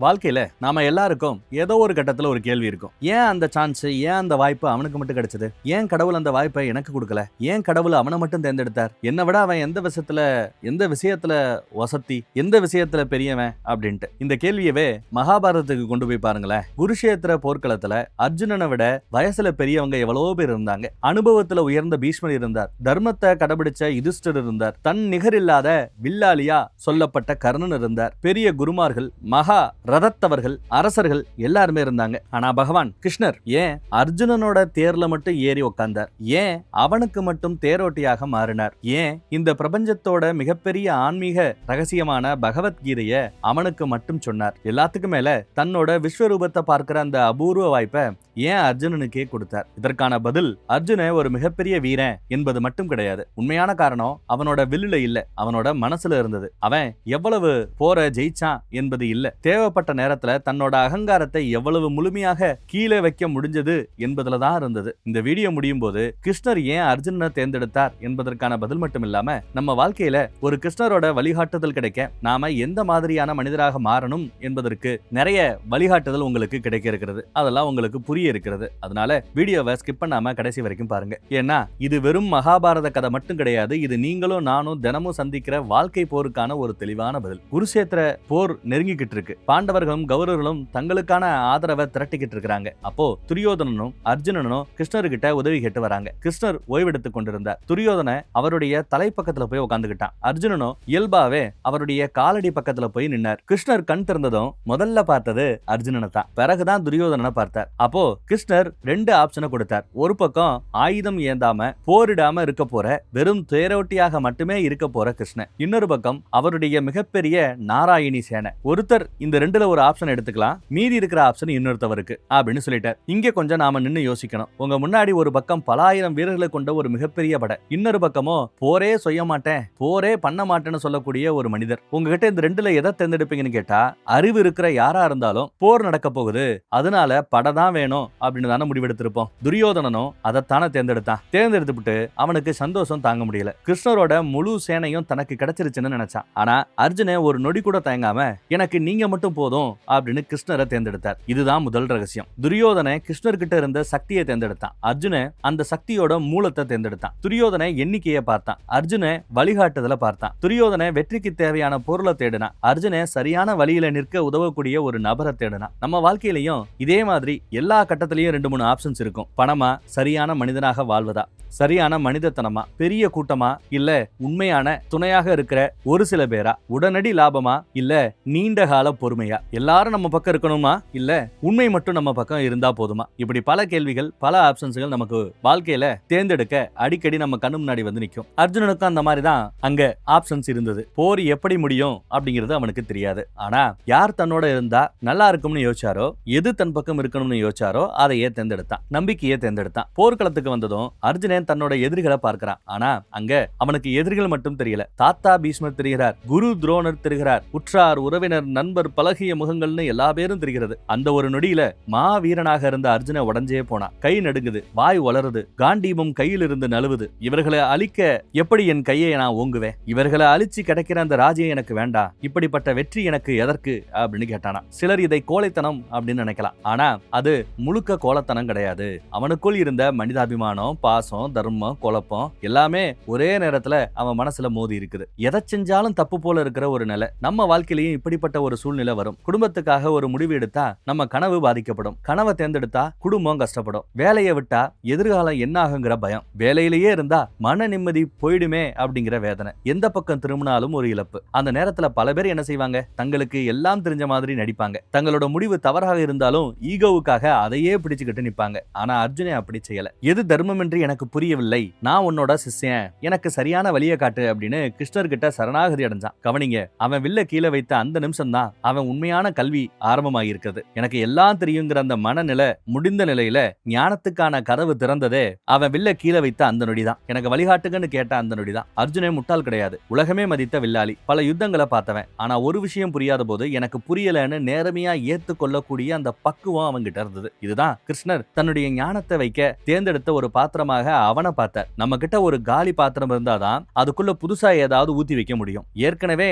வாழ்க்கையில நாம எல்லாருக்கும் ஏதோ ஒரு கட்டத்துல ஒரு கேள்வி இருக்கும். ஏன் அந்த சான்ஸ், ஏன் அந்த வாய்ப்பு அவனுக்கு மட்டும் கிடைச்சது? ஏன் கடவுள் அந்த வாய்ப்பை எனக்கு கொடுக்கல? ஏன் கடவுள் அவனை மட்டும் தேர்ந்தெடுத்தார்? என்னை விட அவன் எந்த விஷயத்துல வசத்தி, எந்த விஷயத்துல பெரியவன் அப்படின்ட்டு இந்த கேள்வியவே மகாபாரதத்துக்கு கொண்டு போய் பாருங்களேன். குருஷேத்திர போர்க்களத்துல அர்ஜுனனை விட வயசுல பெரியவங்க எவ்வளவோ பேர் இருந்தாங்க. அனுபவத்துல உயர்ந்த பீஷ்மர் இருந்தார். தர்மத்தை கடைபிடிச்ச யுதிஷ்டர் இருந்தார். தன் நிகரில்லாத வில்லாளியா சொல்லப்பட்ட கர்ணன் இருந்தார். பெரிய குருமார்கள், மகா ரதத்தவர்கள், அரசர்கள் எல்லாருமே இருந்தாங்க. ஆனா பகவான் கிருஷ்ணர் ஏன் அர்ஜுனனோட தேர்ல மட்டும் ஏறி உட்கார்ந்தார்? ஏன் அவனுக்கு மட்டும் தேரோட்டியாக மாறினார்? ஏன் இந்த பிரபஞ்சத்தோட மிகப்பெரிய ஆன்மீக ரகசியமான பகவத்கீதைய அவனுக்கு மட்டும் சொன்னார்? எல்லாத்துக்கும் மேல தன்னோட விஸ்வரூபத்தை பார்க்கிற அந்த அபூர்வ வாய்ப்பை ஏன் அர்ஜுனனுக்கே கொடுத்தார்? இதற்கான பதில் அர்ஜுன ஒரு மிகப்பெரிய வீரன் என்பது மட்டும் கிடையாது. உண்மையான காரணம் அவனோட வில்லுல இல்ல, அவனோட மனசுல இருந்தது. அவன் எவ்வளவு போற ஜெயிச்சான் என்பது இல்ல, தேவைப்பட்ட நேரத்துல தன்னோட அகங்காரத்தை எவ்வளவு முழுமையாக கீழே வைக்க முடிஞ்சது என்பதுலதான் இருந்தது. இந்த வீடியோ முடியும் போது கிருஷ்ணர் ஏன் அர்ஜுனனை தேர்ந்தெடுத்தார் என்பதற்கான பதில் மட்டும் இல்லாம நம்ம வாழ்க்கையில ஒரு கிருஷ்ணரோட வழிகாட்டுதல் கிடைக்க நாம எந்த மாதிரியான மனிதராக மாறணும் என்பதற்கு நிறைய வழிகாட்டுதல் உங்களுக்கு கிடைக்க இருக்கிறது. அதெல்லாம் உங்களுக்கு புரிய இருக்கிறது. அதனால வீடியோவை ஸ்கிப் பண்ணாம கடைசி வரைக்கும் பாருங்க. ஏன்னா இது வெறும் மகாபாரத கதை மட்டும் கிடையாது. இது நீங்களும் நானும் தினமும் சந்திக்கிற வாழ்க்கை போருக்கான ஒரு தெளிவான பதில். குருஷேத்திர போர் நெருங்கிக்கிட்டு இருக்கு. பாண்டவர்களும் கௌரவர்களும் தங்களுக்கான ஆதரவை திரட்டிக்கிட்டு இருக்காங்க. அப்போ துரியோதனனும் அர்ஜுனனும் கிருஷ்ணர்கிட்ட உதவி கேட்டு வராங்க. கிருஷ்ணர் ஓய்வெடுத்துக் கொண்டிருந்தார். துரியோதன அவருடைய தலைப்பக்கத்துல போய் உட்காந்துக்கிட்டான். அர்ஜுனனும் இயல்பாவே அவருடைய காலடி பக்கத்துல போய் நின்னார். கிருஷ்ணர் கண் திறந்ததும் முதல்ல பார்த்தது அர்ஜுனனை தான். பிறகுதான் துரியோதனனை பார்த்தார். அப்போ கிருஷ்ணர் ரெண்டு ஆப்ஷனை கொடுத்தார். ஒரு பக்கம் ஆயுதம் ஏந்தாம போரிடாம இருக்க போற வெறும் தேரோட்டியாக மட்டுமே இருக்க போற கிருஷ்ணன், இன்னொரு பக்கம் அவருடைய மிகப்பெரிய நாராயணி சேனை. ஒருத்தர் இந்த ரெண்டுல ஒரு ஆப்ஷன் எடுத்துக்கலாம், மீதி இருக்கிற ஆப்ஷன் இன்னொருத்தவருக்கு அப்படின்னு சொல்லிட்டார். இங்க கொஞ்சம் நாம நின்னு யோசிக்கணும். உங்க முன்னாடி ஒரு பக்கம் பல ஆயிரம் வீரர்களை கொண்ட ஒரு மிகப்பெரிய படை, இன்னொரு பக்கமோ போரே செய்ய மாட்டேன், போரே பண்ண மாட்டேன்னு சொல்லக்கூடிய ஒரு மனிதர். உங்ககிட்ட இந்த ரெண்டுல எதை தேர்ந்தெடுப்பீங்கன்னு கேட்டா, அறிவு இருக்கிற யாரா இருந்தாலும் போர் நடக்க போகுது, அதனால படதான் வேணும் அப்படின்னு தானே முடிவெடுத்திருப்போம். துரியோதனனும் அதைத்தானே தேர்ந்தெடுத்துட்டு அவனுக்கு சந்தோஷம் தாங்க முடியல. கிருஷ்ணரோட முழு சேனையும் தனக்கு கிடைச்சிருச்சுன்னு நினைச்சான். ஆனா அர்ஜுன ஒரு நொடி கூட தயங்காம எனக்கு நீங்க மட்டும் போதும் அப்படின்னு கிருஷ்ணரை தேர்ந்தெடுத்தார். இதுதான் முதல் ரகசியம். துரியோதன கிருஷ்ணர்கிட்ட இருந்த சக்தியை தேர்ந்தெடுத்தான். அர்ஜுன அந்த சக்தியோட மூலத்தை தேர்ந்தெடுத்தான். துரியோதன எண்ணிக்கையை பார்த்தான். அர்ஜுன வழிகாட்டுதலை பார்த்தான். துரியோதன வெற்றிக்கு தேவையான பொருளை தேடினான். அர்ஜுன சரியான வழியில நிற்க உதவக்கூடிய ஒரு நபரை தேடினான். நம்ம வாழ்க்கையிலையும் இதே மாதிரி எல்லா கட்டத்திலையும் 2-3 ஆப்ஷன்ஸ் இருக்கும். பணமா, சரியான மனிதனாக வாழ்வதா, சரியான மனிதத்தனமா, பெரிய கூட்டமா, இல்ல உண்மையான துணையாக இருக்கிற ஒரு சில பேரா, உடனடி லாபமா, இல்ல நீண்ட கால பொறுமையா, எல்லாரும் நம்ம பக்கம் இருக்கணுமா, இல்ல உண்மை மட்டும் நம்ம பக்கம் இருந்தா போதுமா? இப்படி பல கேள்விகள், பல ஆப்ஷன்ஸ்கள் நமக்கு வாழ்க்கையில தேர்ந்தெடுக்க அடிக்கடி நம்ம கண்ணு முன்னாடி வந்து நிற்கும். அர்ஜுனனுக்கும் அந்த மாதிரி தான் அங்க ஆப்ஷன்ஸ் இருந்தது. போர் எப்படி முடியும் அப்படிங்கிறது அவனுக்கு தெரியாது. ஆனா யார் தன்னோட இருந்தா நல்லா இருக்கும்னு யோசிச்சாரோ, எது தன் பக்கம் இருக்கணும்னு யோசிச்சாரோ அதையே தேர்ந்தெடுத்தான். நம்பிக்கையை தேர்ந்தெடுத்தான். போர்க்களத்துக்கு வந்ததும் அர்ஜுனன் தன்னோட எதிரிகளை பார்க்கிறான். ஆனா அங்க அவனுக்கு எதிரிகள் மட்டும் தெரியல. தாத்தா பீஷ்மர் தெரிகிறார், குரு துரோணர் தெரிகிறார், உற்றார் உறவினர் நண்பர் பழகிய முகங்கள்னு எல்லா பேரும் தெரிகிறது. அந்த ஒரு நொடியில மாவீரனாக இருந்த அர்ஜுன உடஞ்சே போனான். கை நடுங்குது, வாய் வளருது, காண்டீபம் கையில் இருந்து நழுவுது. இவர்களை அழிக்க எப்படி என் கையை நான் ஓங்குவேன்? இவர்களை அழிச்சு கிடைக்கிற அந்த ராஜ்யம் எனக்கு வேண்டாம், இப்படிப்பட்ட வெற்றி எனக்கு எதற்கு அப்படின்னு கேட்டானா. சிலர் இதை கோழைத்தனம் அப்படின்னு நினைக்கலாம். ஆனா அது முழுக்க கோலத்தனம் கிடையாது. அவனுக்குள் இருந்த மனிதாபிமானம், பாசம், தர்மம், குழப்பம் எல்லாமே ஒரே நேரத்துல அவன் மனசுல மோதி இருக்குது. எதை செஞ்சாலும் தப்பு போல இருக்கிற ஒரு நிலை. நம்ம வாழ்க்கையிலையும் இப்படிப்பட்ட ஒரு சூழ்நிலை வரும். குடும்பத்துக்காக ஒரு முடிவு எடுத்தா நம்ம கனவு பாதிக்கப்படும். கனவை தேர்ந்தெடுத்தா குடும்பம் கஷ்டப்படும். வேலையை விட்டா எதிர்காலம் என்ன ஆகுங்கிற பயம். வேலையிலேயே இருந்தா மன நிம்மதி போயிடுமே அப்படிங்கிற வேதனை. எந்த பக்கம் திரும்பினாலும் ஒரு இழப்பு. அந்த நேரத்துல பல பேர் என்ன செய்வாங்க? தங்களுக்கு எல்லாம் தெரிஞ்ச மாதிரி நடிப்பாங்க. தங்களோட முடிவு தவறாக இருந்தாலும் ஈகோவுக்காக அதையே பிடிச்சுக்கிட்டு நிப்பாங்க. ஆனா அர்ஜுனன் அப்படி செய்யல. எது தர்மம் என்று எனக்கு புரியவில்லை, நான் உன்னோட சிஷ்யன், எனக்கு சரியான வழியை காட்டு அப்படின்னு கிருஷ்ணர்கிட்ட சரணாகதி அடைஞ்சான். கவனிங்க, அவன் வில்ல கீழே வைத்த அந்த நிமிஷம் தான் அவன் உண்மையான கல்வி ஆரம்பமாகிருக்கிறது. எனக்கு எல்லாம் தெரியுங்கிற அந்த மனநிலை முடிந்த நிலையில ஞானத்துக்கான கதவு திறந்ததே அவன் வில்ல கீழே வைத்த அந்த நொடிதான். எனக்கு வழிகாட்டுங்கன்னு கேட்ட அந்த நொடிதான். அர்ஜுனே முட்டாள் கிடையாது, உலகமே மதித்த வில்லாளி, பல யுத்தங்களை பார்த்தவன். ஆனா ஒரு விஷயம் புரியாத போது எனக்கு புரியலன்னு நேர்மையா ஏத்துக்கொள்ளக்கூடிய அந்த பக்குவம் அவன்கிட்ட இருந்தது. இதுதான் கிருஷ்ணர் தன்னுடைய ஞானத்தை வைக்க தேர்ந்தெடுத்த ஒரு பாத்திரமாக அவனை பார்த்தார். நம்ம கிட்ட ஒரு காலி பாத்திரம் இருந்தாதான் அதுக்குள்ள புதுசா ஏதாவது ஊத்தி வைக்க முடியும். ஏற்கனவே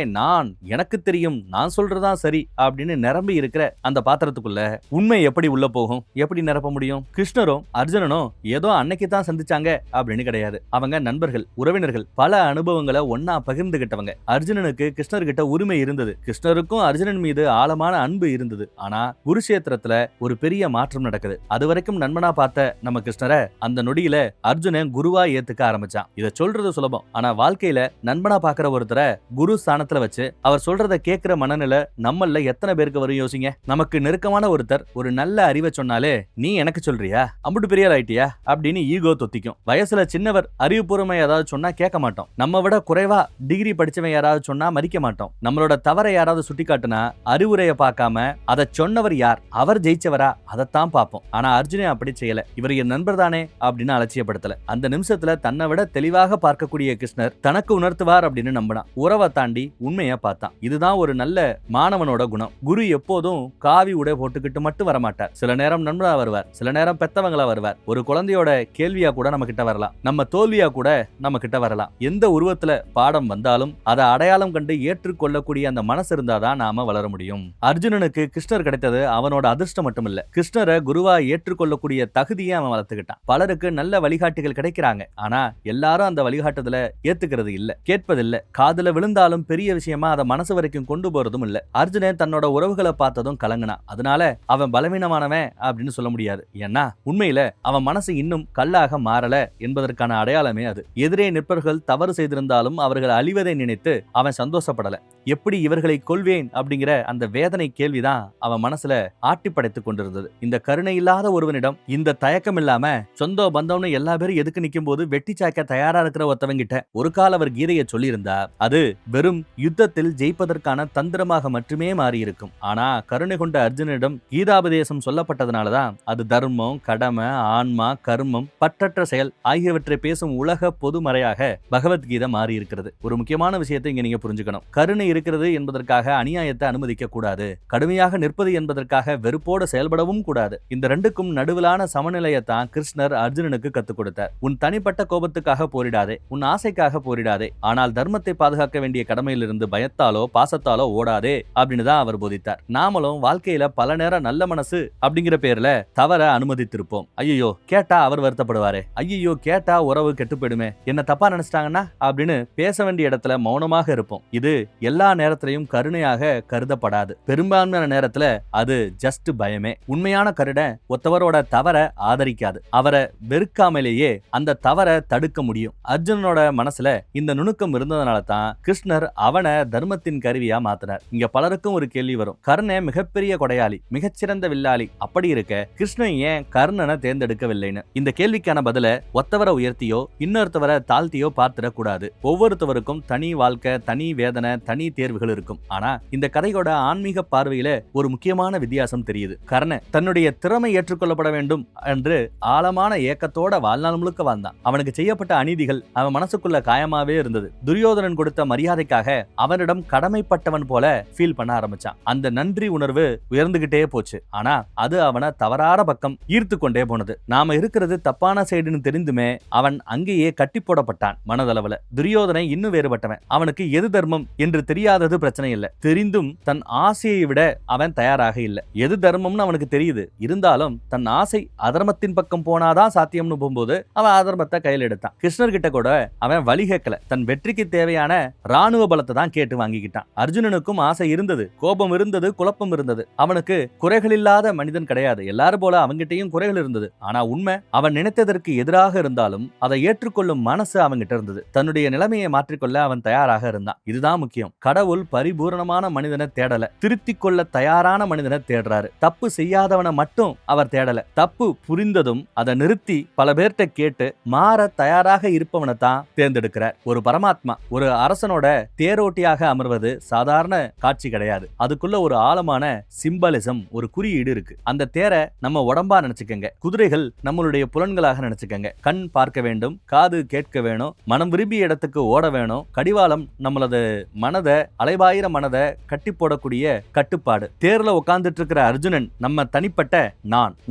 எனக்கு தெரியும், நான் சொல்றதா சரி அப்படின்னு நிரம்பி இருக்கிற அந்த பாத்திரத்துக்குள்ள உண்மை எப்படி உள்ள போகும், எப்படி நிரப்ப முடியும்? கிருஷ்ணரும் அர்ஜுனனும் ஏதோ அன்னைக்கு தான் சந்திச்சாங்க அப்படின்னு கிடையாது. அவங்க நண்பர்கள், உறவினர்கள், பல அனுபவங்களை ஒன்னா பகிர்ந்துகிட்டவங்க. அர்ஜுனனுக்கு கிருஷ்ணர்கிட்ட உரிமை இருந்தது, கிருஷ்ணருக்கும் அர்ஜுனன் மீது ஆழமான அன்பு இருந்தது. ஆனா குருஷேத்திரத்துல ஒரு பெரிய மாற்றம் நடக்குது. அது வரைக்கும் நண்பனா பார்த்த நம்ம கிருஷ்ணரை அந்த நொடியில அர்ஜுனன் குருவா ஏத்துக்க ஆரம்பிச்சான். இத சொல்றது சுலபம், ஆனா வாழ்க்கையில நண்பனா பாக்குற ஒருத்தரை குரு ஸ்தானத்துல வச்சு அவர் சொல்றத கேட்கிற மனநிலை நம்மள எத்தனை பேருக்கு வரும் யோசிங்க. நமக்கு நெருக்கமான ஒருத்தர் ஒரு நல்ல அறிவை சொன்னாலே நீ எனக்கு சொல்றியா, அம்புட்டு பெரிய ஆயிட்டியா அப்படின்னு ஈகோ தொத்திக்கும். வயசுல சின்னவர் அறிவுபூர்வமா ஏதாவது சொன்னா கேட்க மாட்டோம். நம்ம விட குறைவா டிகிரி படிச்சவன் யாராவது சொன்னா மதிக்க மாட்டோம். நம்மளோட தவறை யாராவது சுட்டி காட்டுனா அறிவுரையை பார்க்காம அதை சொன்னவர் யார், அவர் ஜெயிச்சவரா, அதைத்தான் பார்ப்போம். ஆனா அர்ஜுனன் அப்படி செய்யல. இவர் என் நண்பர் தானே அப்படின்னு அலட்சியப்படுத்தல. அந்த நிமிஷத்துல தன்னை விட தெளிவாக பார்க்கக்கூடிய கிருஷ்ணர் தனக்கு உணர்த்துவார் அப்படின்னு நம்பினான். உறவை தாண்டி உண்மையை பார்த்தான். இதுதான் ஒரு நல்ல மாணவனோட குணம். குரு எப்போதும் காவி உடை போட்டுக்கிட்டு மட்டும் வரமாட்டார். சில நேரம் நண்பரா வருவார், சில நேரம் பெத்தவங்களா வருவார். ஒரு குழந்தையோட கேள்வியா கூட நம்ம கிட்ட வரலாம், நம்ம தோல்வியா கூட நம்ம கிட்ட வரலாம். எந்த உருவத்துல பாடம் வந்தாலும் அதை அடையாளம் கண்டு ஏற்றுக்கொள்ளக்கூடிய அந்த மனசு இருந்தாதான் நாம வளர முடியும். அர்ஜுனனுக்கு கிருஷ்ணர் கிடைத்தது அவனோட அதிர்ஷ்டம் மட்டும் இல்ல, கிருஷ்ணரை குருவா ஏற்றுக்கொள்ளக்கூடிய தகுதியை அவன் வளர்த்துக்கிட்டான். பலருக்கு நல்ல வழிகாட்டிகள் கிடைக்கிறாங்க, ஆனா எல்லாரும் அந்த வழிகாட்டுதல ஏத்துக்கிறது இல்ல, கேட்பதில்ல. காதுல விழுந்தாலும் பெரிய விஷயமா அதை மனசு வரைக்கும் கொண்டு போறதும் இல்ல. அர்ஜுனன் தன்னோட உறவுகளை பார்த்ததும் கலங்கினான். அதனால அவன் பலவீனமானவன் அப்படின்னு சொல்ல முடியாது. ஏன்னா உண்மையில அவன் மனசு இன்னும் கல்லாக மாறல என்பதற்கான அடையாளமே அது. எதிரே நிற்பவர்கள் தவறு செய்திருந்தாலும் அவர்கள் அழிவதை நினைத்து அவன் சந்தோஷப்படல. எப்படி இவர்களை கொள்வேன் அப்படிங்கிற அந்த வேதனை கேள்விதான் அவன் மனசுல ஆட்டி படைத்துக் கொண்டிருந்தது. இந்த கருணை இல்லாத ஒருவனிடம் இந்த தயக்கம் இல்லாம சொந்த பந்தம்னு எல்லா பேரும் எதுக்கு நிக்கும் போது வெட்டி சாய்க்க தயாரா இருக்கிற ஒருத்தவங்கிட்ட ஒரு கால அவர் கீதையை சொல்லியிருந்தா அது வெறும் யுத்தத்தில் ஜெயிப்பதற்கான தந்திரமாக மட்டுமே மாறி இருக்கும். ஆனா கருணை கொண்ட அர்ஜுனிடம் கீதாபதேசம் சொல்லப்பட்டதனாலதான் அது தர்மம், கடமை, ஆன்மா, கர்மம், பற்றற்ற செயல் ஆகியவற்றை பேசும் உலக பொதுமறையாக பகவத்கீதை மாறி இருக்கிறது. ஒரு முக்கியமான விஷயத்தை இங்க நீங்க புரிஞ்சுக்கணும். கருணை இருக்கிறது என்பதற்காக அநியாயத்தை அனுமதிக்க கூடாது, கடுமையாக நிற்பது என்பதற்காக வெறுப்போடு செயல்படவும் கூடாது. இந்த ரெண்டுக்கும் நடுவிலான சமநிலையத்தான் கிருஷ்ணர் அர்ஜுனனுக்கு கத்துக் கொடுத்தார். உன் தனிப்பட்ட கோபத்துக்காக போரிடாதே, உன் ஆசைக்காக போரிடாதே, ஆனால் தர்மத்தை பாதுகாக்க வேண்டிய கடமையிலிருந்து பயத்தாலோ பாசத்தாலோ ஓடாதே அப்படின்னு தான் அவர் போதித்தார். நாமளும் வாழ்க்கையில பல நேரம் நல்ல மனசு அப்படிங்கிற பேர்ல தவற அனுமதித்திருப்போம். ஐயோ கேட்டா அவர் வருத்தப்படுவாரே, ஐயோ கேட்டா உறவு கெட்டு போயிடுமே, என்ன தப்பா நினைச்சிட்டாங்கன்னா அப்படின்னு பேச வேண்டிய இடத்துல மௌனமாக இருப்போம். இது எல்லா நேரத்திலையும் கருணையாக கருதப்படாது. பெரும்பான்மையான நேரத்துல அது ஜஸ்ட் பயமே. உண்மையான கருணை ஒருத்தவரோட தவற ஆதரிக்காது, அவரை வெறுக்காமலேயே அந்த தவறை தடுக்க முடியும். அர்ஜுனனோட மனசுல இந்த நுணுக்கம் இருந்ததுனால தான் கிருஷ்ணர் அவனை தர்மத்தின் கருவியா மாத்தினார். இங்க பலருக்கும் ஒரு கேள்வி வரும், கர்ணன் மிகப்பெரிய கொடையாளி, மிகச்சிறந்த வில்லாளி, அப்படி இருக்க கிருஷ்ணன் ஏன் கர்ணனை தேர்ந்தெடுக்கவில்லைன்னு. இந்த கேள்விக்கான பதில ஒத்தவரை உயர்த்தியோ இன்னொருத்தவரை தாழ்த்தியோ பார்த்திடக் கூடாது. ஒவ்வொருத்தவருக்கும் தனி வாழ்க்கை, தனி வேதனை, தனி தேர்வுகள் இருக்கும். ஆனா இந்த கதையோட ஆன்மீக பார்வையில ஒரு முக்கியமான வித்தியாசம் தெரியுது. கர்ணன் தன்னுடைய திறமை ஏற்றுக்கொள்ளப்பட வேண்டும் என்று ஆழமான ஏக்கத்தோட வாழ்நாள் முழுக்க வாழ்ந்தான். அவனுக்கு செய்யப்பட்ட அநீதிகள் அவன் மனசுக்குள்ள காயமாவே இருந்தது. துரியோதனன் கொடுத்த மரியாதைக்காக அவனிடம் கடமைப்பட்டவன் போல ஃபீல் பண்ண ஆரம்பிச்சான். அந்த நன்றி உணர்வு உயர்ந்துகிட்டே போச்சு. ஆனா அது அவனை தவறான பக்கம் ஈர்த்து கொண்டே போனது. நாம இருக்கிறது தப்பான சைடுன்னு தெரிந்துமே அவன் அங்கேயே கட்டி போடப்பட்டான் மனதளவுல. துரியோதனை இன்னும் வேறுபட்டவன். அவனுக்கு எது தர்மம் என்று தெரியாதது பிரச்சனை இல்ல, தெரிந்தும் தன் ஆசையை விட அவன் தயாராக இல்ல. எது தர்மம்னு அவனுக்கு தெரியுது, இருந்தாலும் தன் ஆசை அதர்மத்தின் பக்கம் போனாதான் சாத்தியம்னு போகும்போது அவன் அதர்மத்தை கையில் எடுத்தான். கிருஷ்ணர் கிட்ட கூட அவன் வழி கேட்கல, தன் வெற்றிக்கு தேவையான ராணுவ பலத்தை தான் கேட்டு வாங்கிக்கிட்டான். அர்ஜுனனுக்கும் ஆசை இருந்தது, கோபம் இருந்தது, குழப்பம் இருந்தது. அவனுக்கு குறைகள் இல்லாத மனிதன் கிடையாது, எல்லாரும் போல அவன்கிட்டயும் குறைகள் இருந்தது. ஆனா உண்மை அவன் நினைத்ததற்கு எதிராக இருந்தாலும் அதை ஏற்றுக்கொள்ளும் மனசு அவன்கிட்ட இருந்தது. தன்னுடைய நிலைமையை மாற்றிக்கொள்ள அவன் தயாராக இருந்தான். இதுதான் முக்கியம். கடவுள் பரிபூரணமான மனிதனை தேடல, திருத்திக் கொள்ள தயாரான மனிதனை தேடுறாரு. தப்பு செய்யாதவனை மட்டும் அவர் தேடல, தப்பு புரிந்ததும் அதை நிறுத்தி பல பேர்கிட்ட கேட்டு மாற தயாராக இருப்பவனை தான் தேர்ந்தெடுக்கிறார். ஒரு பரமாத்மா ஒரு அரசனோட தேரோட்டியாக அமர்வது சாதாரண காட்சி கிடையாது. அதுக்குள்ள ஒரு ஆழமான சிம்பலிசம், ஒரு குறியீடு இருக்கு. அந்த தேரை நம்ம உடம்பா நினைச்சுக்கங்க, குதிரைகள் நம்மளுடைய புலன்களாக நினைச்சுக்கங்க. கண் பார்க்க வேண்டும், காது கேட்க வேணும், மனம் விரும்பிய இடத்துக்கு ஓட வேணும், கடிவாளம் நம்மளது மனதை அலைபாயிர மனதை கட்டி போடக்கூடிய கட்டுப்பாடு. தேர்ல உட்கார்ந்துட்டு இருக்கிற அர்ஜுனன் நம்ம தனிப்பட்ட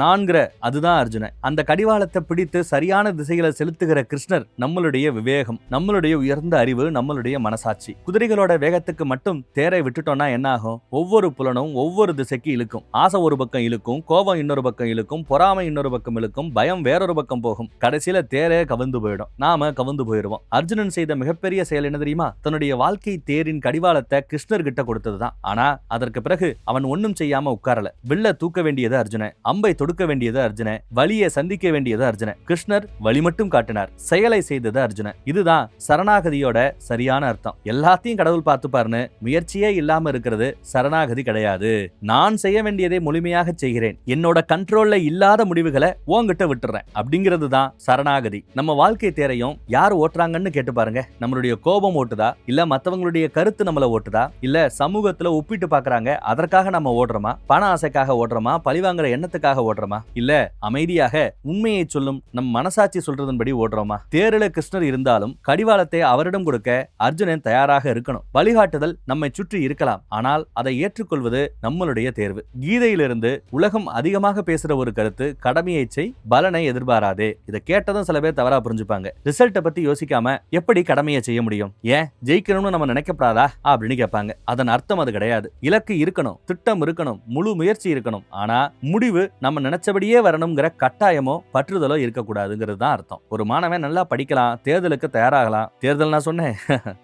நான்கிற அதுதான் அர்ஜுனன். அந்த கடிவாளத்தை பிடித்து சரியான திசைகளை செலுத்துகிற கிருஷ்ணர் நம்மளுடைய விவேகம், நம்மளுடைய உயர்ந்த அறிவு, நம்மளுடைய மனசாட்சி. குதிரைகளோட வேகத்துக்கு மட்டும் தேரை விட்டுட்டோம்னா என்ன ஆகும்? ஒவ்வொரு புலனும் ஒவ்வொரு திசைக்கு இழுக்கும். ஆசை ஒரு பக்கம் இழுக்கும், கோபம் இன்னொரு பக்கம் இழுக்கும், பொறாமை இன்னொரு பக்கம் இழுக்கும், பயம் வேறொரு பக்கம் போகும். கடைசியில தேரே கவிழ்ந்து போயிடும், நாம கவிழ்ந்து போயிடுவோம். அர்ஜுனன் செய்த மிகப்பெரிய செயல் என்ன தெரியுமா? தன்னுடைய வாழ்க்கை தேரின் கடிவாளத்தை கிருஷ்ணர் கிட்ட கொடுத்ததுதான். ஆனா அதற்கு பிறகு அவன் ஒன்னும் செய்யாம உட்காரல. வில்ல தூக்க வேண்டியது அர்ஜுனன், அம்பை தொடுக்க வேண்டியது அர்ஜுனன், வலியை சந்திக்க வேண்டியது அர்ஜுனன். கிருஷ்ணர் வழி மட்டும் காட்டினார், செயலை செய்தது அர்ஜுனன். இதுதான் சரணாகதியோட சரியான அர்த்தம். எல்லாத்தையும் கடவுள் பார்த்துப்பாருன்னு முயற்சியே இல்லாம இருக்கிறது சரணாகதி கிடையாது. நான் செய்ய வேண்டியதை முழுமையாக செய்கிறேன், என்னோட கண்ட்ரோல்ல இல்லாத முடிவுகளை உன்கிட்ட விட்டுறேன் அப்படிங்கிறது தான் சரணாகதி. நம்ம வாழ்க்கை தேரையும் யார் ஓட்டுறாங்கன்னு கேட்டு பாருங்க. நம்மளுடைய கோபம் ஓட்டுதா, இல்ல மத்தவங்களுடைய கருத்து நம்மள ஓட்டுதா, இல்ல சமூகத்துல ஒப்பிட்டு பாக்குறாங்க அதற்காக நம்ம ஓடுறோமா, பண ஆசைக்காக ஓடுறோமா, பழிவாங்குற எண்ணத்துக்காக ஓடுறோமா, இல்ல அமைதியாக உண்மையை சொல்லும் நம் மனசாட்சி சொல்றதன்படி ஓடுறோமா? தேரில கிருஷ்ணர் இருந்தாலும் கடிவாளத்தை அவரிடம் கொடுக்க அர்ஜுனன் தயாராக இருக்கணும். வழிகாட்டுதல் நம்மை சுற்றி இருக்கலாம், ஆனால் அதை ஏற்றுக்கொள்வது நம்மளுடைய தேர்வு. கீதையிலிருந்து உலகம் அதிகமாக பேசுற ஒரு கருத்து, கடமையை செய், பலனை எதிர்பாராதே. இதை கேட்டதும் சில பேர் தவறா புரிஞ்சுப்பாங்க. ரிசல்ட்டை பத்தி யோசிக்காம எப்படி கடமையை செய்ய முடியும்? ஏன் ஜெயிக்கணும்னு நம்ம நினைக்கப்படாதா அப்படின்னு கேட்பாங்க. அதன் அர்த்தம் அது கிடையாது. இலக்கு இருக்கணும், திட்டம் இருக்கணும், முழு முயற்சி இருக்கணும், ஆனா முடிவு நம்ம நினைச்சபடியே வரணுங்கிற கட்டாயமோ பற்றுதலோ இருக்கக்கூடாதுங்கிறது தான் அர்த்தம். ஒரு மாணவன் நல்லா படிக்கலாம், தேர்தலுக்கு தயாராகலாம், தேர்தல் நான் சொன்னேன்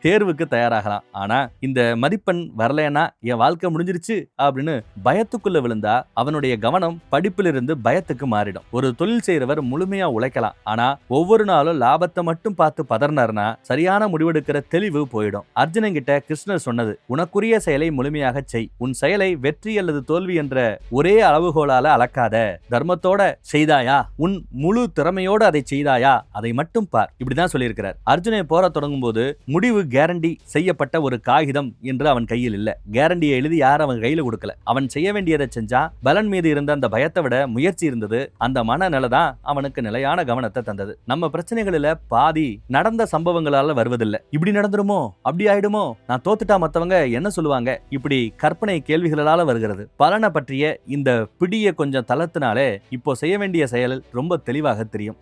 தேர்வுக்கு தயாராகலாம், ஆனா இந்த மதிப்பெண் வரலன்னா என் வாழ்க்கை முடிஞ்சிருச்சு அப்படின்னு பயத்துக்குள்ள விழுந்தா அவனுடைய கவனம் படிப்பிலிருந்து பயத்துக்கு மாறிடும். ஒரு தொழில் செய்யறவர் முழுமையா உழைக்கலாம், ஆனா ஒவ்வொரு நாளும் லாபத்தை மட்டும் பார்த்து பதறினார்னா சரியான முடிவெடுக்கிற தெளிவு போயிடும். அர்ஜுனன் கிட்ட கிருஷ்ணர் சொன்னது, உனக்குரிய செயலை முழுமையாக செய், உன் செயலை வெற்றி அல்லது தோல்வி என்ற ஒரே அளவுகோலால அளக்காத, தர்மத்தோட செய்தாயா, உன் முழு திறமையோடு அதை செய்தாயா, அதை மட்டும் பார். இப்படிதான் சொல்லியிருக்கிறார். அர்ஜுனன் போற தொடங்கும் போது முடிவு கேரண்டி செய்யப்பட்ட ஒரு காகிதம் என்று அவன் கையில் இல்ல. கேரண்டியை எழுதி யார் அவன் கையில கொடுக்கல. அவன் செய்ய வேண்டியதை செஞ்சா. பலன் மீது இருந்த அந்த பயத்தை விட முயற்சி இருந்தது. அந்த மனநிலை தான் அவனுக்கு நிலையான கவனத்தை தந்தது. நம்ம பிரச்சனைகளில பாதி நடந்த சம்பவங்களால வருவதில்லை. இப்படி நடந்துருமோ, அப்படி ஆயிடுமோ, நான் தோத்துட்டா மத்தவங்க என்ன சொல்லுவாங்க, இப்படி கற்பனை கேள்விகளால வருகிறது. பலனை பற்றிய இந்த பிடிய கொஞ்சம் தளர்த்தினாலே இப்போ செய்ய வேண்டிய செயல் ரொம்ப தெளிவாக தெரியும்.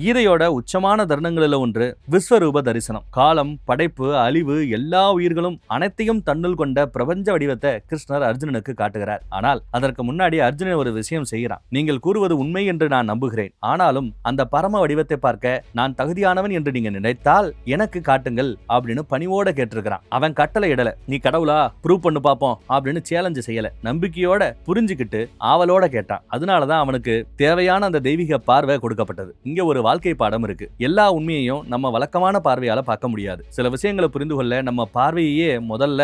கீதையோட உச்சமான தருணங்களில் ஒன்று விஸ்வரூப தரிசனம். காலம், படைப்பு, அழிவு, எல்லா உயிர்களும் அனைத்தையும் தன்னுள் கொண்ட பிரபஞ்ச வடிவத்தை கிருஷ்ணர் அர்ஜுனனுக்கு காட்டுகிறார். ஆனால் அதற்கு முன்னாடி அர்ஜுனன் ஒரு விஷயம் செய்கிறான். நீங்கள் கூறுவது உண்மை என்று நான் நம்புகிறேன், ஆனாலும் அந்த பரம வடிவத்தை பார்க்க நான் தகுதியானவன் என்று நீங்க நினைத்தால் எனக்கு காட்டுங்கள் அப்படின்னு பணிவோட கேட்டிருக்கிறான். அவன் கட்டளை இடல, நீ கடவுளா ப்ரூவ் பண்ணு பாப்போம் அப்படின்னு சேலஞ்சு செய்யல. நம்பிக்கையோட புரிஞ்சுக்கிட்டு ஆவலோட கேட்டான். அதனாலதான் அவனுக்கு தேவையான அந்த தெய்வீக பார்வை கொடுக்கப்பட்டது. இங்க ஒரு வாழ்க்கை பாடம் இருக்கு. எல்லா உண்மையையும் நம்ம வழக்கமான பார்வையால பார்க்க முடியாது. சில விஷயங்களை புரிந்து கொள்ள நம்ம பார்வையே முதல்ல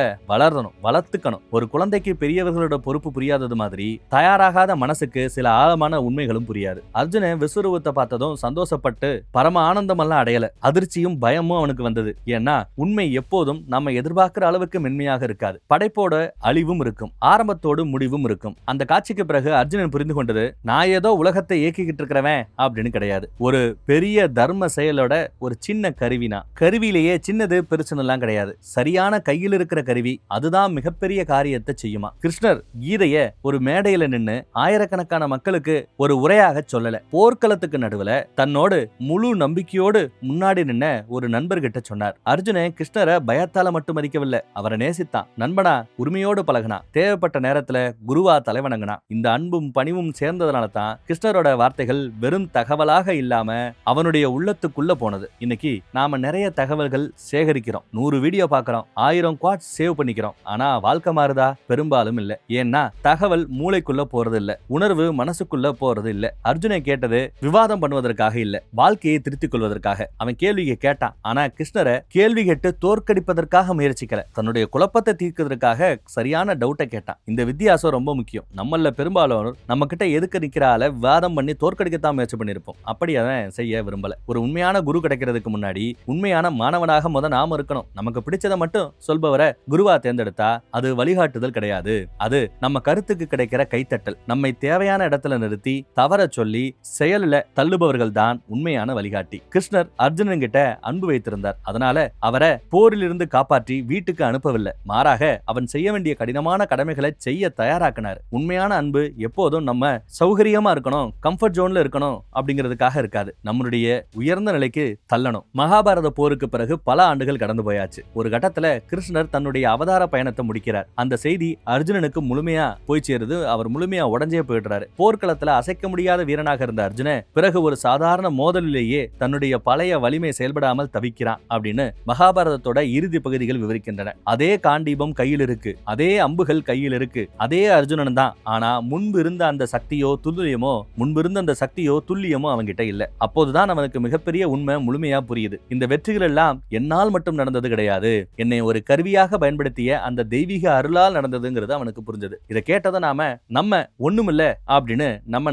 வளர்த்துக்கணும். ஒரு குழந்தைக்கு பெரியவர்களோட பொறுப்பு புரியாதது மாதிரி தயாராகாத மனசுக்கு சில ஆழமான உண்மைகளும் புரியாது. அர்ஜுனன் விஸ்வரூபத்தை பார்த்ததும் சந்தோஷப்பட்டு பரம ஆனந்தம் எல்லாம் அடையல, அதிர்ச்சியும் பயமும் அவனுக்கு வந்தது. ஏன்னா உண்மை எப்போதும் நம்ம எதிர்பார்க்கிற அளவுக்கு மென்மையாக இருக்காது. படைப்போட அழிவும் இருக்கும், ஆரம்பத்தோடு முடிவும் இருக்கும். அந்த காட்சிக்கு பிறகு அர்ஜுனன் புரிந்து கொண்டது, நான் ஏதோ உலகத்தை இயக்கிக்கிட்டு இருக்கிறவன் அப்படின்னு கிடையாது. ஒரு பெரிய தர்ம செயலோட ஒரு சின்ன கருவினா, கருவியிலேயே சின்னது பெருசுன்னு எல்லாம் கிடையாது. சரியான கையில் இருக்கிற கருவி அதுதான் மிகப்பெரிய காரியத்தை செய்யுமா. கிருஷ்ணர் கீதைய ஒரு மேடையில நின்னு ஆயிரக்கணக்கான மக்களுக்கு ஒரு உரையாக சொல்லல. போர்க்களத்துக்கு நடுவுல தன்னோடு முழு நம்பிக்கையோடு முன்னாடி நின்ன ஒரு நண்பர்கிட்ட சொன்னார். அர்ஜுனன் கிருஷ்ணரை பயத்தால மட்டும் மதிக்கவில்லை, அவரை நேசித்தான். நண்பனா உரிமையோடு பழகினா, தேவைப்பட்ட நேரத்துல குருவா தலைவணங்கினா. இந்த அன்பும் பணிவும் சேர்ந்ததுனால தான் கிருஷ்ணரோட வார்த்தைகள் வெறும் தகவலாக இல்லாம அவனுடைய உள்ளத்துக்குள்ள போனது. இன்னைக்கு நாம நிறைய தகவல்கள் சேகரிக்கிறோம், 100 வீடியோ பார்க்கிறோம், 1000 குவாட்ஸ் சேவ் பண்ணிக்கிறோம். ஆனா வாழ்க்கை மாறுதா? பெரும்பாலும் இல்ல. ஏன்னா தகவல் மூளைக்குள்ள போறது இல்ல, உணர்வு மனசுக்குள்ள போறது இல்ல. அர்ஜுனன் கேட்டது விவாதம் பண்ணுவதற்காக இல்ல, வாழ்க்கையை திருத்திக் கொள்வதற்காக. அவன் கேள்வியை கேட்டான், ஆனா கிருஷ்ணரை கேள்வி கேட்டு தோற்கடிப்பதற்காக முயற்சிக்கல, தன்னுடைய குழப்பத்தை தீர்க்கிறதுக்காக சரியான டவுட்டை கேட்டான். இந்த வித்தியாசம் ரொம்ப முக்கியம். நம்மள பெரும்பாலும் நம்ம கிட்ட எதுக்கு நிக்கிறால விவாதம் பண்ணி தோற்கடிக்கத்தான் முயற்சி பண்ணிருப்போம். அப்படி அவன் செய்ய விரும்பல. ஒரு உண்மையான குரு கிடைக்கிறதுக்கு முன்னாடி உண்மையான மாணவனாக நாம இருக்கணும். நமக்கு பிடிச்சதை மட்டும் சொல்பவரை குருவா தேர்ந்தெடுத்தா அது வழிகாட்டுதல் கிடையாது, அது நம்ம கருத்துக்கு கிடைக்கிற கைத்தட்டல். நம்மை தேவையான இடத்துல நிறுத்தி தவற சொல்லி செயலில் தள்ளுபவர்கள் தான் உண்மையான வழிகாட்டி. கிருஷ்ணர் அர்ஜுனன் கிட்ட அன்பு வைத்திருந்தார். அதனால அவரை போரில் இருந்து காப்பாற்றி வீட்டுக்கு அனுப்பவில்லை. மாறாக அவன் செய்ய வேண்டிய கடினமான கடமைகளை செய்ய தயாராக்கினார். உண்மையான அன்பு எப்போதும் நம்ம சௌகரியமா இருக்கணும், கம்ஃபர்ட் ஜோன்ல இருக்கணும் அப்படிங்கிறதுக்காக இருக்காது. நம்மளுடைய உயர்ந்த நிலைக்கு தள்ளணும். மகாபாரத போருக்கு பிறகு பல ஆண்டுகள் கடந்து போயாச்சு. ஒரு கட்டத்துல கிருஷ்ணர் தன்னுடைய அவதார பயணத்தை முடிக்கிறார். அந்த செய்தி அர்ஜுனனுக்கு முழுமையா போய் சேருது. அவர் முழுமையா உடஞ்சே போயிடுறாரு. போர்க்களத்துல அசைக்க முடியாத வீரனாக இருந்த அர்ஜுன பிறகு ஒரு சாதாரண மோதலிலேயே தன்னுடைய பழைய வலிமை செயல்படாமல் தவிக்கிறான் அப்படின்னு மகாபாரதத்தோட இறுதி பகுதிகள் விவரிக்கின்றன. அதே காண்டீபம் கையில் இருக்கு, அதே அம்புகள் கையில் இருக்கு, அதே அர்ஜுனன் தான். ஆனா முன்பு இருந்த அந்த சக்தியோ துல்லியமோ அவன்கிட்ட இல்ல. அப்போதுதான் அவனுக்கு மிகப்பெரிய உண்மை முழுமையா புரியுது. இந்த வெற்றிகள் எல்லாம் என்னால் மட்டும் நடந்தது கிடையாது, என்னை ஒரு கருவியாக பயன்படுத்திய அந்த தெய்வீக அருளால் நடந்ததுங்கிறது அவனுக்கு புரிஞ்சது. இதை கேட்டதை நம்ம ஒண்ணுமில்ல அப்படின்னு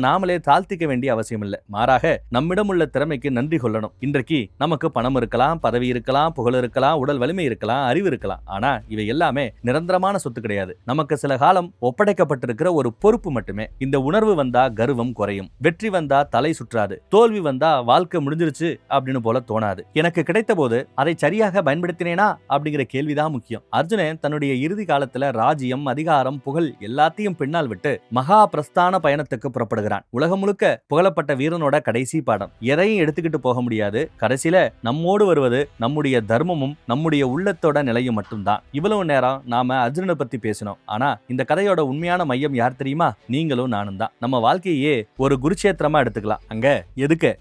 நாமளே தாழ்த்திக்க வேண்டிய அவசியம் இல்ல. மாறாக நம்மிடம் உள்ள திறமைக்கு நன்றி கொள்ளணும். இன்றைக்கு நமக்கு பணம் இருக்கலாம், பதவி இருக்கலாம், புகழ் இருக்கலாம், உடல் வலிமை இருக்கலாம், அறிவு இருக்கலாம். ஆனா இவை எல்லாமே நிரந்தரமான சொத்து கிடையாது. நமக்கு சில காலம் ஒப்படைக்கப்பட்டிருக்கிற ஒரு பொறுப்பு மட்டுமே. இந்த உணர்வு வந்தா கர்வம் குறையும். வெற்றி வந்தா தலை சுற்றாது. தோல்வி வந்தா வாழ்க்கை முடிஞ்சிருச்சு அப்படின்னு போல தோணாது. எனக்கு கிடைத்த போது அதை சரியாக பயன்படுத்தினேனா அப்படிங்கிற கேள்விதான் முக்கியம். அர்ஜுனன் தன்னுடைய இறுதி காலத்துல ராஜ்யம், அதிகாரம், புகழ் எல்லாத்தையும் பின்னால் விட்டு மகா பிரஸ்தான பயணத்துக்கு புறப்படுகிறான். உலகம் முழுக்க புகழப்பட்ட வீரனோட கடைசி பாடம். எதையும் எடுத்துக்கிட்டு போக முடியாது. கடைசியில நம்மோடு வருவது நம்முடைய தர்மமும் நம்முடைய உள்ளத்தோட நிலையும் மட்டும்தான். இவ்வளவு நேரம் நாம அர்ஜுனனை பத்தி பேசினோம். ஆனா இந்த கதையோட உண்மையான மையம் யார் தெரியுமா? நீங்களும் நானும் தான். நம்ம வாழ்க்கையே ஒரு குருட்சேத்திரமா எடுத்துக்கலாம். அங்க எதுக்கு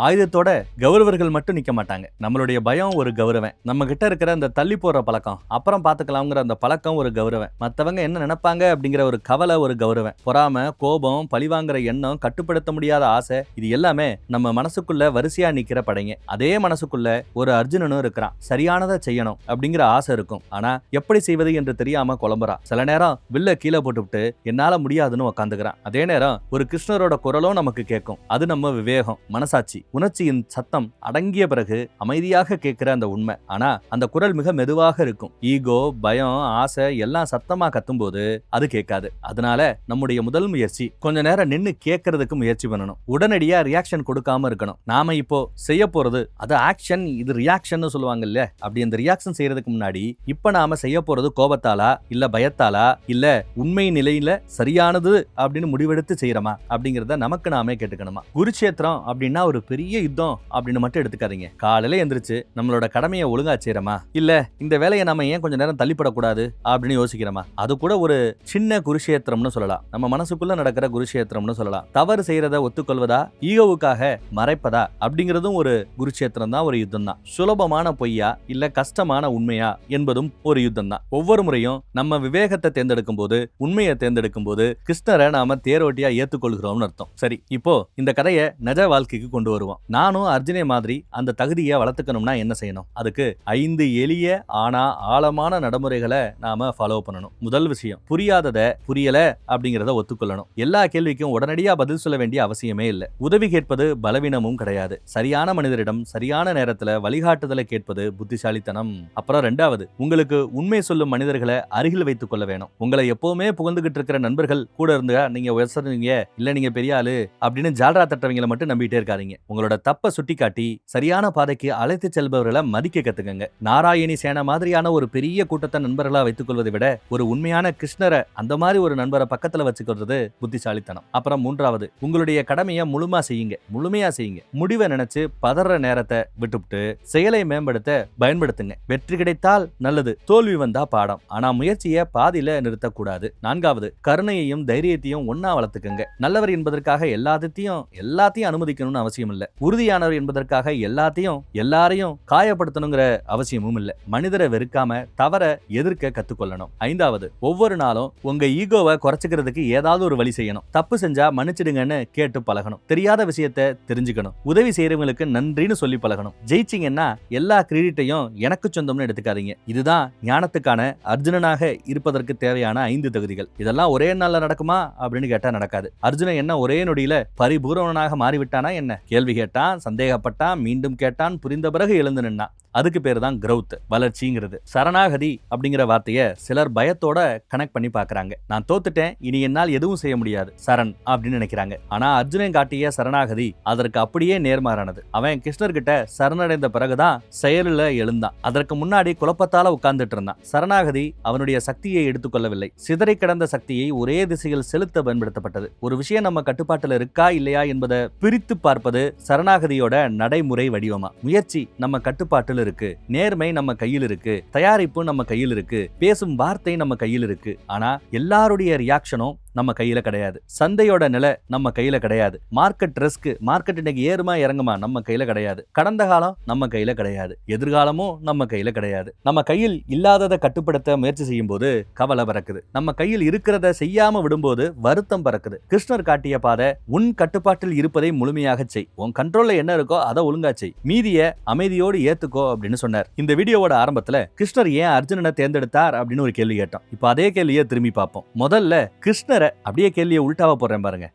ஆயுதத்தோட கௌரவர்கள் மட்டும் நிக்க மாட்டாங்க. நம்மளுடைய பயம் ஒரு கௌரவன். நம்ம கிட்ட இருக்கிற அந்த தள்ளி போற பழக்கம், அப்புறம் பாத்துக்கலாம்ங்கிற அந்த பழக்கம் ஒரு கௌரவன். மத்தவங்க என்ன நினைப்பாங்க அப்படிங்கிற ஒரு கவலை ஒரு கௌரவன். பொறாம, கோபம், பழிவாங்கிற எண்ணம், கட்டுப்படுத்த முடியாத ஆசை, இது எல்லாமே நம்ம மனசுக்குள்ள வரிசையா நிக்கிற படைங்க. அதே மனசுக்குள்ள ஒரு அர்ஜுனனும் இருக்கிறான். சரியானதை செய்யணும் அப்படிங்கிற ஆசை இருக்கும். ஆனா எப்படி செய்வது என்று தெரியாம குழம்புறான். சில நேரம் வில்ல கீழே போட்டுவிட்டு என்னால முடியாதுன்னு உக்காந்துக்கிறான். அதே நேரம் ஒரு கிருஷ்ணரோட குரலும் நமக்கு கேட்கும். அது நம்ம விவேகம், மனசாட்சி, உணர்ச்சியின் சத்தம் அடங்கிய பிறகு அமைதியாக கேட்கிற அந்த உண்மை. ஆனா அந்த குரல் மிக மெதுவாக இருக்கும். ஈகோ, பயம், ஆசை எல்லாம் சத்தமா கத்தும்போது அது கேட்காது. அதனால நம்முடைய முதல் முயற்சி கொஞ்ச நேரம் நின்னு கேட்கறதுக்கு முயற்சி பண்ணணும். உடனடியா ரியாக்ஷன் கொடுக்காம இருக்கணும். நாம இப்போ செய்ய போறது அது ஆக்ஷன், இது ரியாக்ஷன் சொல்லுவாங்க இல்ல, அப்படி அந்த ரியாக்ஷன் செய்யறதுக்கு முன்னாடி இப்ப நாம செய்ய போறது கோபத்தாலா, இல்ல பயத்தாலா, இல்ல உண்மை நிலையில சரியானது அப்படின்னு முடிவெடுத்து செய்யறோமா அப்படிங்கறத நமக்கு நாமே கேட்டுக்கணுமா. குருட்சேத்திரம் அப்படின்னா ஒரு பெரிய யுத்தம் அப்படின்னு மட்டும் எடுத்துக்காதீங்க. காலையில எந்திரிச்சு நம்மளோட கடமையை ஒழுங்கா செய்யறோமா, இல்ல இந்த வேலையை நம்ம ஏன் கொஞ்ச நேரம் தள்ளிப்படக்கூடாது அப்படின்னு யோசிக்கிறோமா, அது கூட ஒரு சின்ன குருஷேத்திரம்னு சொல்லலாம். நம்ம மனசுக்குள்ள நடக்கிற குருஷேத்திரம்னு சொல்லலாம். தவறு செய்யறத ஒத்துக்கொள்வதா, ஈகோவுக்காக மறைப்பதா அப்படிங்கிறதும் ஒரு குருஷேத்திரம் தான், ஒரு யுத்தம் தான். சுலபமான பொய்யா இல்ல கஷ்டமான உண்மையா என்பதும் ஒரு யுத்தம் தான். ஒவ்வொரு முறையும் நம்ம விவேகத்தை தேர்ந்தெடுக்கும் போது, உண்மையை தேர்ந்தெடுக்கும் போது கிருஷ்ணரை நாம தேரோட்டியா ஏத்துக்கொள்கிறோம்னு அர்த்தம். சரி, இப்போ இந்த கதையை நிஜ வாழ்க்கைக்கு கொண்டு வருவோம். நானும் அர்ஜுனே மாதிரி அந்த தகுதியை வளர்த்துக்கணும்னா என்ன செய்யணும்? அதுக்கு 5 எளிய ஆனா ஆழமான நடைமுறைகளை நாம ஃபாலோ பண்ணணும். முதல் விஷயம், புரியாதத புரியல அப்படிங்கறத ஒத்துக்கொள்ளணும். எல்லா கேள்விக்கும் உடனடியா பதில் சொல்ல வேண்டிய அவசியமே இல்லை. உதவி கேட்பது பலவீனமும் கிடையாது. சரியான மனிதரிடம் சரியான நேரத்துல வழிகாட்டுதலை கேட்பது புத்திசாலித்தனம். அப்புறம் 2வது, உங்களுக்கு உண்மை சொல்லும் மனிதர்களை அருகில் வைத்துக் கொள்ள வேணும். உங்களை எப்பவுமே புகழ்ந்துகிட்டு இருக்கிற நண்பர்கள் கூட இருந்தா நீங்க உயர்ந்தீங்க, இல்ல நீங்க பெரிய ஆளு அப்படின்னு ஜால்ரா தட்டவங்களை மட்டும் நம்பிட்டே இருக்காதீங்க. உங்களோட தப்ப சுட்டிக்காட்டி சரியான பாதைக்கு அழைத்து செல்பவர்களை மதிக்க கத்துக்கங்க. நாராயணி சேனா மாதிரியான ஒரு பெரிய கூட்டத்தை நண்பர்களா வைத்துக் கொள்வதை விட ஒரு உண்மையான கிருஷ்ணரை அந்த மாதிரி ஒரு நண்பரை பக்கத்துல வச்சுக்கிறது புத்திசாலித்தனம். அப்புறம் 3வது, உங்களுடைய கடமையை முழுமையா செய்யுங்க. முடிவை நினைச்சு பதற நேரத்தை விட்டுவிட்டு செயலை மேம்படுத்த பயன்படுத்துங்க. வெற்றி கிடைத்தால் நல்லது, தோல்வி வந்தா பாடம். ஆனா முயற்சியை பாதியில நிறுத்தக்கூடாது. 4வது, கருணையையும் தைரியத்தையும் ஒன்னா வளர்த்துக்கங்க. நல்லவர் என்பதற்காக எல்லாத்தையும் அனுமதிக்கணும்னு அவசியம் இல்ல. உறுதியானவர் என்பதற்காக எல்லாரையும் காயப்படுத்தணுங்கிற அவசியமும் இல்ல. மனிதரை வெறுக்காம தவற எதிர்க்க கத்துக்கொள்ளணும். 5வது, ஒவ்வொரு நாளும் உங்க ஈகோவை குறைச்சுக்கிறதுக்கு ஏதாவது ஒரு வழி செய்யணும். தப்பு செஞ்சா மன்னிச்சிடுங்கன்னு கேட்டு பழகணும். தெரியாத விஷயத்தை தெரிஞ்சுக்கணும். உதவி செய்யறவங்களுக்கு நன்றின்னு சொல்லி பழகணும். ஜெயிச்சிங்கன்னா எல்லா கிரெடிட்டையும் எனக்கு சொந்தம்னு எடுத்துக்காதீங்க. இதுதான் ஞானத்துக்கான அர்ஜுனனாக இருப்பதற்கு தேவையான 5 தகுதிகள். இதெல்லாம் ஒரே நாள்ல நடக்குமா அப்படின்னு கேட்டா நடக்காது. அர்ஜுனன் என்ன ஒரே நொடியில பரிபூரணனாக மாறிவிட்டானா என்ன? கேள்வி கேட்டான், சந்தேகப்பட்டான், மீண்டும் கேட்டான், புரிந்த பிறகு எழுந்து நின்னான். அதுக்கு பேரு தான் growth, வளர்ச்சிங்கிறது. சரணாகதி அப்படிங்கிற வார்த்தைய சிலர் பயத்தோட கனெக்ட் பண்ணி பாக்குறாங்க. நான் தோத்துட்டேன், இனி என்னால் எதுவும் செய்ய முடியாது, சரண் அப்படின்னு நினைக்கிறாங்க. ஆனா அர்ஜுனன் காட்டிய சரணாகதி அதற்கு அப்படியே நேர்மாறானது. அவன் கிருஷ்ணர் கிட்ட சரணடைந்த பிறகுதான் செயலில் எழுந்தான். அதற்கு முன்னாடி குழப்பத்தால உட்கார்ந்துட்டு இருந்தான். சரணாகதி அவனுடைய சக்தியை எடுத்துக்கொள்ளவில்லை. சிதறி கிடந்த சக்தியை ஒரே திசையில் செலுத்த பயன்படுத்தப்பட்டது. ஒரு விஷயம் நம்ம கட்டுப்பாட்டுல இருக்கா இல்லையா என்பதை பிரித்து பார்ப்பது சரணாகதியோட நடைமுறை வடிவமா. முயற்சி நம்ம கட்டுப்பாட்டில் இருக்கு, நேர்மை நம்ம கையில் இருக்கு, தயாரிப்பு நம்ம கையில் இருக்கு, பேசும் வார்த்தை நம்ம கையில் இருக்கு. ஆனா எல்லாருடைய ரியாக்ஷனும் நம்ம கையில கிடையாது. சந்தையோட நிலை நம்ம கையில கிடையாது. மார்க்கெட் ரிஸ்க், மார்க்கெட் இன்னைக்கு ஏறுமா இறங்குமா நம்ம கையில கிடையாது. கடந்த காலம் நம்ம கையில கிடையாது, எதிர்காலமும் நம்ம கையில கிடையாது. நம்ம கையில் இல்லாததை கட்டுப்படுத்த முயற்சி செய்யும் போது கவலை பறக்குது. நம்ம கையில் இருக்கிறத செய்யாம விடும்போது வருத்தம் பறக்குது. கிருஷ்ணர் காட்டிய பாதை உன் கட்டுப்பாட்டில் இருப்பதை முழுமையாக செய். உன் கண்ட்ரோல்ல என்ன இருக்கோ அதை ஒழுங்கா செய், மீதிய அமைதியோடு ஏத்துக்கோ அப்படின்னு சொன்னார். இந்த வீடியோவோட ஆரம்பத்துல கிருஷ்ணர் ஏன் அர்ஜுனனை தேர்ந்தெடுத்தார் அப்படின்னு ஒரு கேள்வி கேட்டோம். இப்ப அதே கேள்வியை திரும்பி பார்ப்போம். முதல்ல கிருஷ்ணர் அப்படியே கேள்வியை உள்டாவா போறேன் பாருங்க.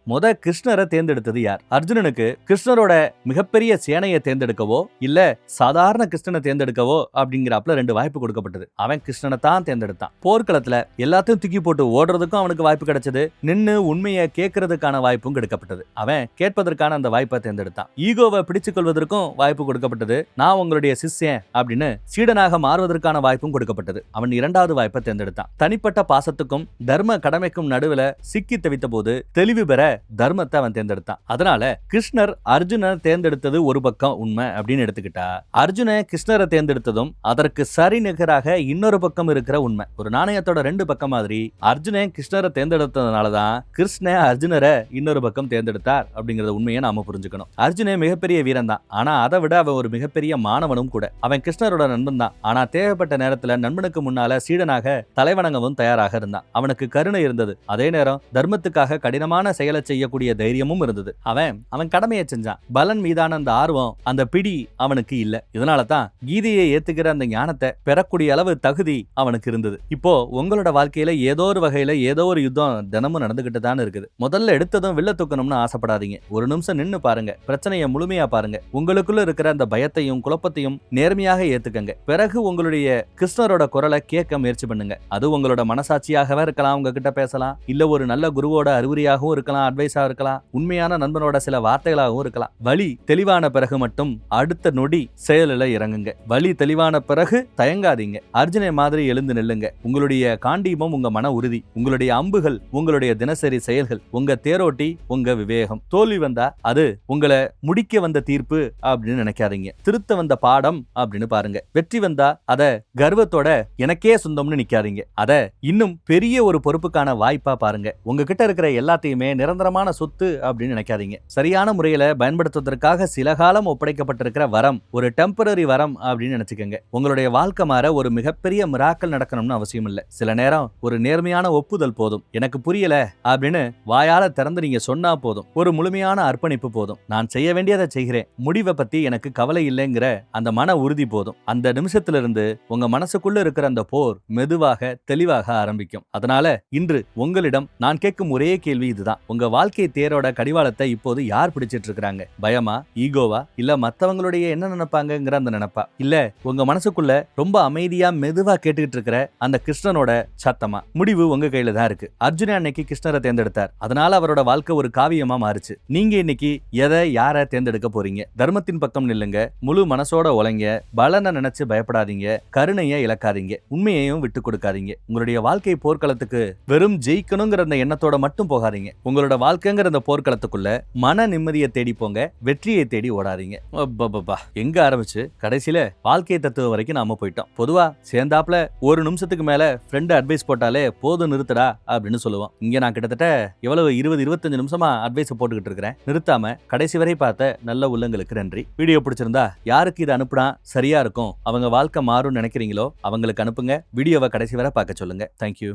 கிருஷ்ணரை தேர்ந்தெடுத்தது யார்? அர்ஜுனனுக்கு கிருஷ்ணரோட மிகப்பெரிய சேனையை தேர்ந்தெடுக்கவோ இல்ல சாதாரண கிருஷ்ணனை தேர்ந்தெடுக்கவோ அப்படிங்கிறப்பல ரெண்டு வாய்ப்பு கொடுக்கப்பட்டது. அவன் கிருஷ்ணனை தான் தேர்ந்தெடுத்தான். போர்க்களத்துல எல்லாத்தையும் தூக்கி போட்டு ஓடுறதுக்கும் அவனுக்கு வாய்ப்பு கிடைச்சது, நின்னு உண்மையை கேட்கறதுக்கான வாய்ப்பும் கிடைக்கப்பட்டது. அவன் கேட்பதற்கான அந்த வாய்ப்பை தேர்ந்தெடுத்தான். ஈகோவை பிடிச்சுக் கொள்வதற்கும் வாய்ப்பு கொடுக்கப்பட்டது. நான் உங்களுடைய சிஷ்யன் அப்படின்னு சீடனாக மாறுவதற்கான வாய்ப்பும் கொடுக்கப்பட்டது. அவன் இரண்டாவது வாய்ப்பை தேர்ந்தெடுத்தான். தனிப்பட்ட பாசத்துக்கும் தர்ம கடமைக்கும் நடுவில் சிக்கி தவித்த போது தெளிவு பெற தர்மத்தை அவன் தேர்ந்தெடுத்தான். அதனால கிருஷ்ணர் அர்ஜுனனை தேர்ந்தெடுத்தது ஒரு பக்கம் உண்மை அப்படின்னு எடுத்துக்கிட்டா, அர்ஜுனன் கிருஷ்ணரை தேர்ந்தெடுத்ததும் அதற்கு சரி நிகராக இன்னொரு பக்கம் இருக்கிற உண்மை. ஒரு நாணயத்தோட ரெண்டு பக்கம் மாதிரி அர்ஜுனன் கிருஷ்ணரை தேர்ந்தெடுத்ததுனாலதான் கிருஷ்ணன் அர்ஜுனரை இன்னொரு பக்கம் தேர்ந்தெடுத்தார் அப்படிங்கறத உண்மையை நாம புரிஞ்சுக்கணும். அர்ஜுனன் மிகப்பெரிய வீரன் தான், ஆனா அதை விட அவன் ஒரு மிகப்பெரிய மாணவனும் கூட. அவன் கிருஷ்ணரோட நண்பன் தான், ஆனா தேவைப்பட்ட நேரத்துல நண்பனுக்கு முன்னால சீடனாக தலைவணங்கவும் தயாராக இருந்தான். அவனுக்கு கருணை இருந்தது, அதே நேரம் தர்மத்துக்காக கடினமான செயலை செய்யக்கூடிய தைரியமும் இருந்தது. அவன் கடமையை செஞ்சான். பலன் மீதான அந்த ஆர்வம், அந்த பிடி அவனுக்கு இல்ல. இதனால தான் கீதையை ஏத்துக்கிற அந்த ஞானத்தை பெறக்கூடிய அளவு தகுதி அவனுக்கு இருந்தது. இப்போ உங்களோட வாழ்க்கையில ஏதோ ஒரு வகையில ஏதோ ஒரு யுத்தம் தினமும் நடந்துகிட்டு தான் இருக்குது. முதல்ல எடுத்ததும் வில்ல தூக்கணும்னு ஆசைப்படாதீங்க. ஒரு நிமிஷம் நின்னு பாருங்க, பிரச்சனையை முழுமையா பாருங்க. உங்களுக்குள்ள இருக்கிற அந்த பயத்தையும் குழப்பத்தையும் நேர்மையாக ஏத்துக்கங்க. பிறகு உங்களுடைய கிருஷ்ணரோட குரலை கேட்க முயற்சி பண்ணுங்க. அது உங்களோட மனசாட்சியாகவே இருக்கலாம், உங்ககிட்ட பேசலாம், இல்ல ஒரு நல்ல குருவோட அறிவுரையாகவும் இருக்கலாம், அட்வைஸா இருக்கலாம், உண்மையான நண்பனோட சில வார்த்தைகளாகவும் இருக்கலாம். வழி தெளிவான பிறகு மட்டும் அடுத்த நொடி செயலில் இறங்குங்க. வழி தெளிவான பிறகு தயங்காதீங்க. அர்ஜுனை மாதிரி எழுந்து நில்லுங்க. உங்களுடைய காண்டீபம் உங்க மன உறுதி, உங்களுடைய அம்புகள் உங்களுடைய தினசரி செயல்கள், உங்க தேரோட்டி உங்க விவேகம். தோல்வி வந்தா அது உங்களை முடிக்க வந்த தீர்ப்பு அப்படின்னு நினைக்காதீங்க, திருத்த வந்த பாடம் அப்படின்னு பாருங்க. வெற்றி வந்தா அத கர்வத்தோட எனக்கே சொந்தம்னு நிக்காதீங்க, அத இன்னும் பெரிய ஒரு பொறுப்புக்கான வாய்ப்பா பாருங்க. உங்ககிட்ட இருக்கிற எல்லாத்தையுமே நிரந்தரமான சொத்து அப்படின்னு நினைக்காதீங்க. சரியான முறையில பயன்படுத்துவதற்காக சில காலம் ஒப்படைக்கப்பட்டிருக்கிற வரம் ஒரு டெம்பரரி வரம் அப்படின்னு நினைச்சுக்கோங்க. உங்களுடைய வாழ்க்கை மாற ஒரு மிகப்பெரிய மிராக்கல் நடக்கணும்னு அவசியம் இல்ல. சில நேரம் ஒரு நேர்மையான ஒப்புதல் போதும். எனக்கு புரியல அப்படின்னு வாயால திறந்து நீங்க சொன்னா போதும். ஒரு முழுமையான அர்ப்பணிப்பு போதும். நான் செய்ய வேண்டியதை செய்கிறேன், முடிவை பத்தி எனக்கு கவலை இல்லைங்கிற அந்த மன உறுதி போதும். அந்த நிமிஷத்திலிருந்து உங்க மனசுக்குள்ள இருக்கிற அந்த போர் மெதுவாக தெளிவாக ஆரம்பிக்கும். அதனால இன்று உங்களிடம் நான் கேட்கும் ஒரே கேள்வி இதுதான். உங்க வாழ்க்கை தேரோட கடிவாளத்தை இப்போது யார் பிடிச்சிட்டு இருக்காங்க? பயமா, ஈகோவா, இல்ல மத்தவங்களுடைய என்ன நினைப்பாங்கிற அந்த நினைப்பா, இல்ல உங்க மனசுக்குள்ள ரொம்ப அமைதியா மெதுவா கேட்டுக்கிட்டு இருக்கிற அந்த கிருஷ்ணனோட சத்தமா? முடிவு உங்க கையில தான் இருக்கு. அர்ஜுனன் அன்னைக்கு கிருஷ்ணரை தேர்ந்தெடுத்தார், அதனால அவரோட வாழ்க்கை ஒரு காவியமா மாறுச்சு. நீங்க இன்னைக்கு எதை யார தேர்ந்தெடுக்க போறீங்க? தர்மத்தின் பக்கம் நில்லுங்க, முழு மனசோட உழைங்க, பலனை நினைச்சு பயப்படாதீங்க, கருணையை இழக்காதீங்க, உண்மையையும் விட்டு கொடுக்காதீங்க. உங்களுடைய வாழ்க்கை போர்க்களத்துக்கு வெறும் ஜெயிக்கணுங்கிற அந்த எண்ணத்தோட மட்டும் போகாதீங்க. உங்களோட வாழ்க்கைங்கிற அந்த போர்க்களத்துக்குள்ள மன நிம்மதியை தேடி போங்க, வெற்றியை தேடி ஓடாதீங்க. எங்க ஆரம்பிச்சு கடைசியில வாழ்க்கை தத்துவம் வரைக்கும் நாம போயிட்டோம். பொதுவா சேர்ந்தாப்ல ஒரு நிமிஷத்துக்கு மேல ஃப்ரெண்ட் அட்வைஸ் போட்டாலே போதும் நிறுத்தடா அப்படின்னு சொல்லுவோம். இங்க நான் கிட்டத்தட்ட எவ்வளவு 20-25 நிமிஷமா அட்வைஸ் போட்டுக்கிட்டு இருக்கிறேன். நிறுத்தாம கடைசி வரை பார்த்த நல்ல உள்ளங்களுக்கு நன்றி. வீடியோ பிடிச்சிருந்தா யாருக்கு இது அனுப்புனா சரியா இருக்கும், அவங்க வாழ்க்கை மாறும் நினைக்கிறீங்களோ அவங்களுக்கு அனுப்புங்க. வீடியோவை கடைசி வரை பார்க்க சொல்லுங்க. தேங்க்யூ.